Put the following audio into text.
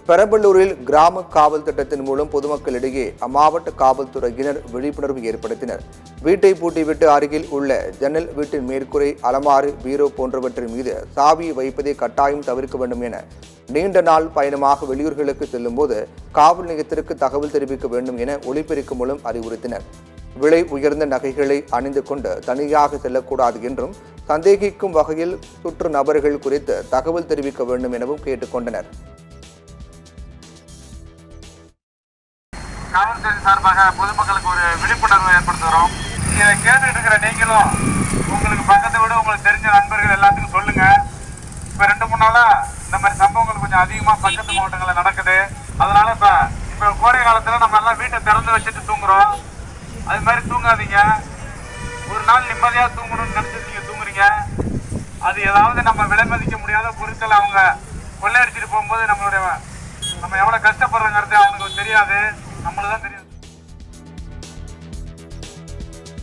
பெரம்பலூரில் கிராம காவல் திட்டத்தின் மூலம் பொதுமக்களிடையே அம்மாவட்ட காவல்துறையினர் விழிப்புணர்வு ஏற்படுத்தினர். வீட்டை பூட்டிவிட்டு அருகில் உள்ள ஜன்னல் வீட்டின் மேற்கூரை, அலமாறு, பீரோ போன்றவற்றின் மீது சாவியை வைப்பதை கட்டாயம் தவிர்க்க வேண்டும் என நீண்ட நாள் பயணமாக வெளியூர்களுக்கு செல்லும் போது காவல் நிலையத்திற்கு தகவல் தெரிவிக்க வேண்டும் என ஒலிபெருக்கி மூலம் அறிவுறுத்தினர். விலை உயர்ந்த நகைகளை அணிந்து கொண்டு தனியாக செல்லக்கூடாது என்றும் சந்தேகிக்கும் வகையில் சுற்று நபர்கள் குறித்து தகவல் தெரிவிக்க வேண்டும் எனவும் கேட்டுக்கொண்டனர். காவல்துறை சார்பாக பொதுமக்களுக்கு ஒரு விழிப்புணர்வு ஏற்படுத்துகிறோம். இதை கேட்டுட்டு இருக்கிற நீங்களும் உங்களுக்கு பக்கத்தை விட உங்களுக்கு தெரிஞ்ச நண்பர்கள் எல்லாத்துக்கும் சொல்லுங்க. இப்போ 2-3 நாளா இந்த மாதிரி சம்பவங்கள் கொஞ்சம் அதிகமாக பக்கத்து மாவட்டங்களில் நடக்குது. அதனால இப்போ கோடை காலத்தில் நம்ம எல்லாம் வீட்டை திறந்து வச்சுட்டு தூங்குறோம். அது மாதிரி தூங்காதீங்க. ஒரு நாள் நிம்மதியாக தூங்கணும்னு நினச்சிட்டு நீங்கள் தூங்குறீங்க. அது ஏதாவது நம்ம விலை மதிக்க முடியாத பொருட்களை அவங்க கொள்ளையடிச்சிட்டு போகும்போது நம்ம எவ்வளோ கஷ்டப்படுறோங்கிறது அவனுக்கு தெரியாது, நம்மளுக்கு தான் தெரியும்.